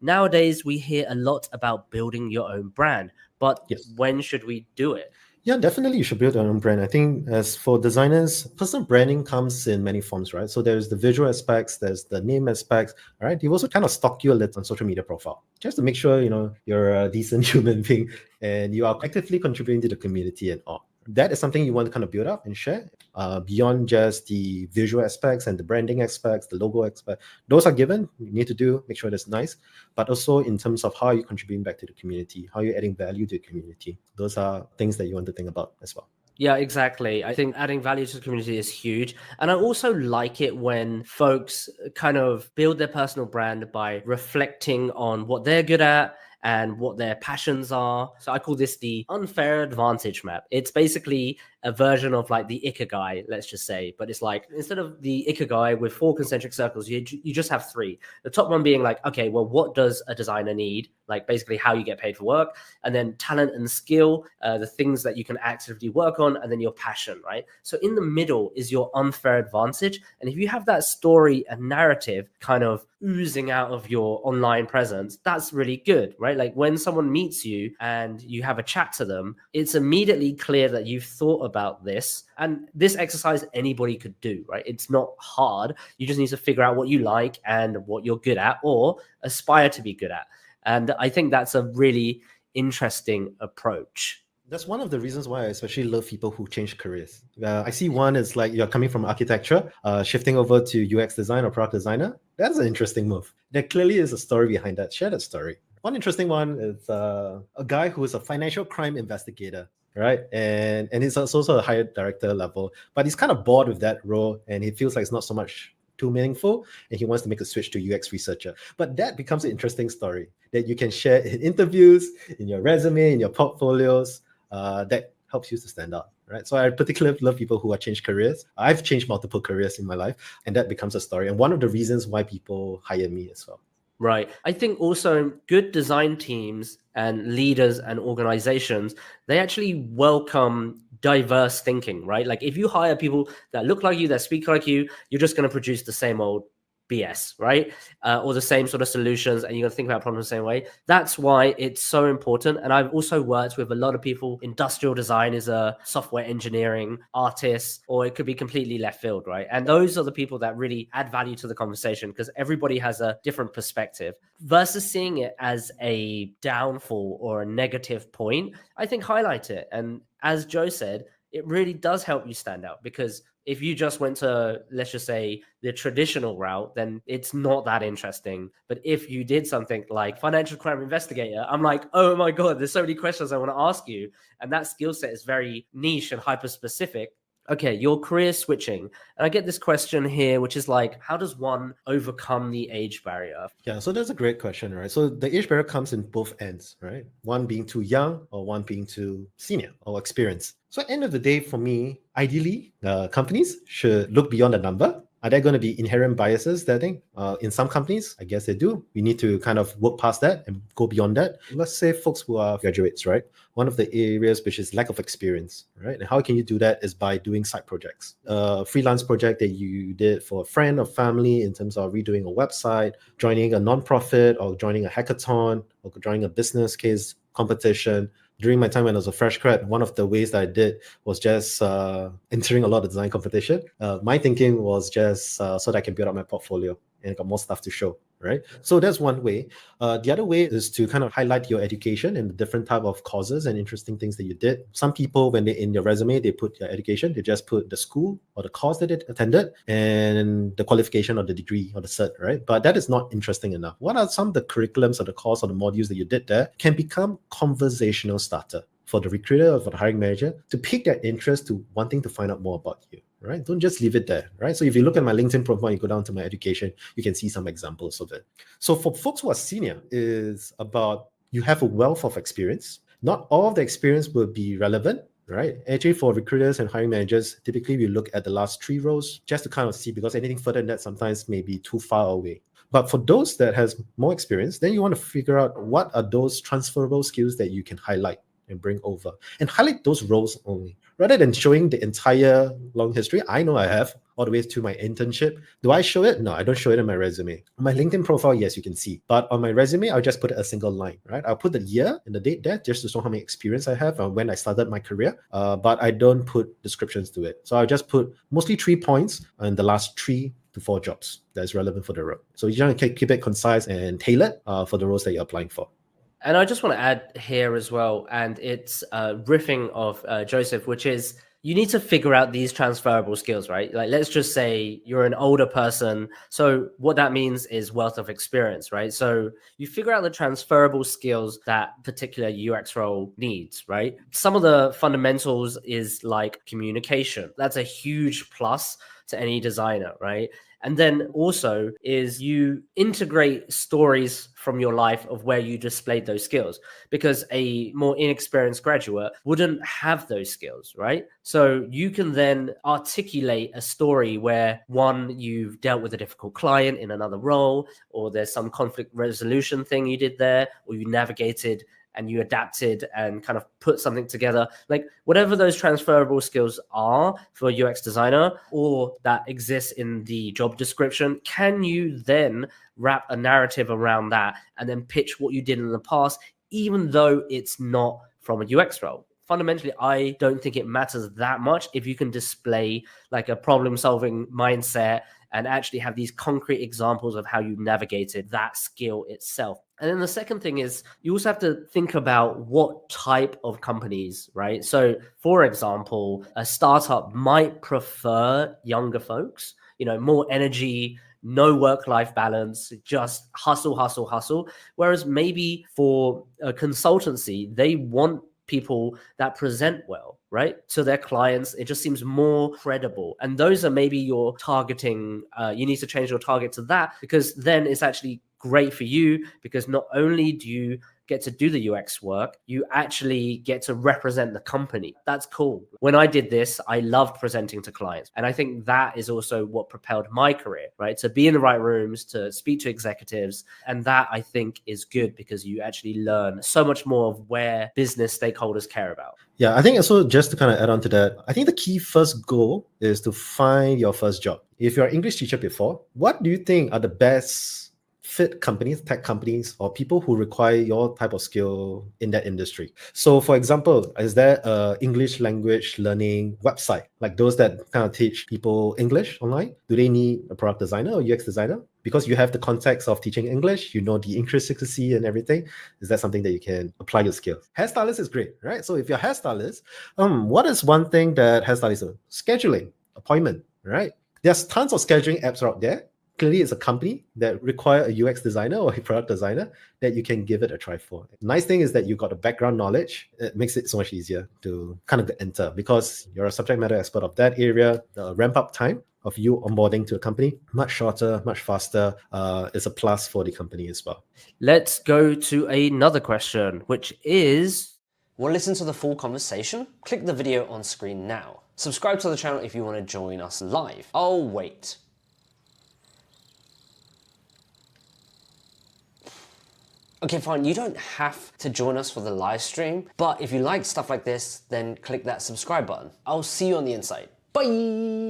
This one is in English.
Nowadays, we hear a lot about building your own brand, but Yes. when should we do it? Yeah, definitely you should build your own brand. I think as for designers, personal branding comes in many forms, right? So there's the visual aspects, there's the name aspects, right? You also kind of stalk you a little on social media profile, just to make sure, you're a decent human being and you are actively contributing to the community and all. That is something you want to kind of build up and share beyond just the visual aspects and the branding aspects, the logo aspect. Those are given. You need to make sure that's nice, but also in terms of how you're contributing back to the community, how you're adding value to the community. Those are things that you want to think about as well. Yeah, exactly. I think adding value to the community is huge. And I also like it when folks kind of build their personal brand by reflecting on what they're good at and what their passions are. So I call this the unfair advantage map. It's basically a version of like the ikigai, let's just say, but it's like instead of the ikigai with 4 concentric circles, you just have 3. The top one being like, okay, well, what does a designer need? Like basically how you get paid for work, and then talent and skill, the things that you can actively work on, and then your passion, right? So in the middle is your unfair advantage. And if you have that story and narrative kind of oozing out of your online presence, that's really good, right? Like when someone meets you and you have a chat to them, it's immediately clear that you've thought about this. And this exercise anybody could do, right? It's not hard. You just need to figure out what you like and what you're good at or aspire to be good at. And I think that's a really interesting approach. That's one of the reasons why I especially love people who change careers. I see one is like you're coming from architecture, shifting over to UX design or product designer. That's an interesting move. There clearly is a story behind that. Share that story. One interesting one is a guy who is a financial crime investigator, right? And he's also a higher director level, but he's kind of bored with that role and he feels like it's not so much too meaningful and he wants to make a switch to UX researcher. But that becomes an interesting story that you can share in interviews, in your resume, in your portfolios. That helps you to stand out, right? So I particularly love people who have changed careers. I've changed multiple careers in my life, and that becomes a story. And one of the reasons why people hire me as well. Right. I think also good design teams and leaders and organizations, they actually welcome diverse thinking, right? Like if you hire people that look like you, that speak like you, you're just going to produce the same old BS, right? Or the same sort of solutions, and you're going to think about problems the same way. That's why it's so important. And I've also worked with a lot of people. Industrial design is a software engineering, artists, or it could be completely left field, right? And those are the people that really add value to the conversation because everybody has a different perspective. Versus seeing it as a downfall or a negative point, I think highlight it. And as Joe said, it really does help you stand out because if you just went to, let's just say, the traditional route, then it's not that interesting. But if you did something like financial crime investigator, I'm like, oh my God, there's so many questions I want to ask you. And that skill set is very niche and hyper specific. Okay, your career switching. And I get this question here, which is like, how does one overcome the age barrier? Yeah, so that's a great question, right? So the age barrier comes in both ends, right? One being too young or one being too senior or experienced. So at the end of the day, for me, ideally, companies should look beyond the number. Are there going to be inherent biases that I think in some companies, I guess they do. We need to kind of work past that and go beyond that. Let's say folks who are graduates, right? One of the areas which is lack of experience, right? And how can you do that is by doing side projects. A freelance project that you did for a friend or family in terms of redoing a website, joining a nonprofit or joining a hackathon or joining a business case competition. During my time when I was a fresh grad, one of the ways that I did was just entering a lot of design competition. My thinking was just so that I can build up my portfolio and got more stuff to show, right? So that's one way. The other way is to kind of highlight your education and the different type of courses and interesting things that you did. Some people, when they in their resume, they put their education, they just put the school or the course that they attended and the qualification or the degree or the cert, right? But that is not interesting enough. What are some of the curriculums or the course or the modules that you did there can become conversational starter for the recruiter or for the hiring manager to pique their interest to wanting to find out more about you, right? Don't just leave it there, right? So if you look at my LinkedIn profile, you go down to my education, you can see some examples of it. So for folks who are senior, is about you have a wealth of experience. Not all of the experience will be relevant, right? Actually, for recruiters and hiring managers, typically we look at the last 3 rows just to kind of see, because anything further than that sometimes may be too far away. But for those that has more experience, then you want to figure out what are those transferable skills that you can highlight, and bring over, and highlight those roles only, rather than showing the entire long history. I know I have all the way to my internship. Do I show it? No, I don't show it in my resume. On my LinkedIn profile, yes, you can see. But on my resume, I'll just put a single line, right? I'll put the year and the date there just to show how many experience I have and when I started my career. But I don't put descriptions to it. So I'll just put mostly 3 points in the last 3 to 4 jobs that's relevant for the role. So you want to keep it concise and tailored for the roles that you're applying for. And I just want to add here as well, and it's riffing of Joseph, which is you need to figure out these transferable skills, right? Like, let's just say you're an older person. So what that means is wealth of experience, right? So you figure out the transferable skills that particular UX role needs, right? Some of the fundamentals is like communication. That's a huge plus to any designer, right? And then also is you integrate stories from your life of where you displayed those skills, because a more inexperienced graduate wouldn't have those skills, right? So you can then articulate a story where, one, you've dealt with a difficult client in another role, or there's some conflict resolution thing you did there, or you navigated and you adapted and kind of put something together. Like, whatever those transferable skills are for a UX designer, or that exists in the job description, can you then wrap a narrative around that and then pitch what you did in the past, even though it's not from a UX role? Fundamentally, I don't think it matters that much if you can display like a problem-solving mindset and actually have these concrete examples of how you navigated that skill itself. And then the second thing is you also have to think about what type of companies, right? So, for example, a startup might prefer younger folks, more energy, no work-life balance, just hustle, hustle, hustle. Whereas maybe for a consultancy, they want people that present well, right? So their clients, it just seems more credible. And those are maybe your targeting. You need to change your target to that, because then it's actually great for you, because not only do you get to do the UX work, you actually get to represent the company. That's cool. When I did this, I loved presenting to clients. And I think that is also what propelled my career, right? To be in the right rooms, to speak to executives. And that, I think, is good, because you actually learn so much more of where business stakeholders care about. Yeah, I think also, just to kind of add on to that, I think the key first goal is to find your first job. If you're an English teacher before, what do you think are the best fit companies, tech companies, or people who require your type of skill in that industry? So, for example, is there a English language learning website, like those that kind of teach people English online? Do they need a product designer or UX designer? Because you have the context of teaching English, you know the intricacy and everything. Is that something that you can apply your skills? Hairstylist is great, right? So if you're a hairstylist, what is one thing that hairstylists do? Scheduling, appointment, right? There's tons of scheduling apps out there. Clearly, it's a company that require a UX designer or a product designer that you can give it a try for. Nice thing is that you got the background knowledge. It makes it so much easier to kind of enter, because you're a subject matter expert of that area. The ramp up time of you onboarding to a company, much shorter, much faster, is a plus for the company as well. Let's go to another question, which is, want to listen to the full conversation? Click the video on screen now. Subscribe to the channel if you want to join us live. Oh, wait. Okay, fine, you don't have to join us for the live stream, but if you like stuff like this, then click that subscribe button. I'll see you on the inside. Bye!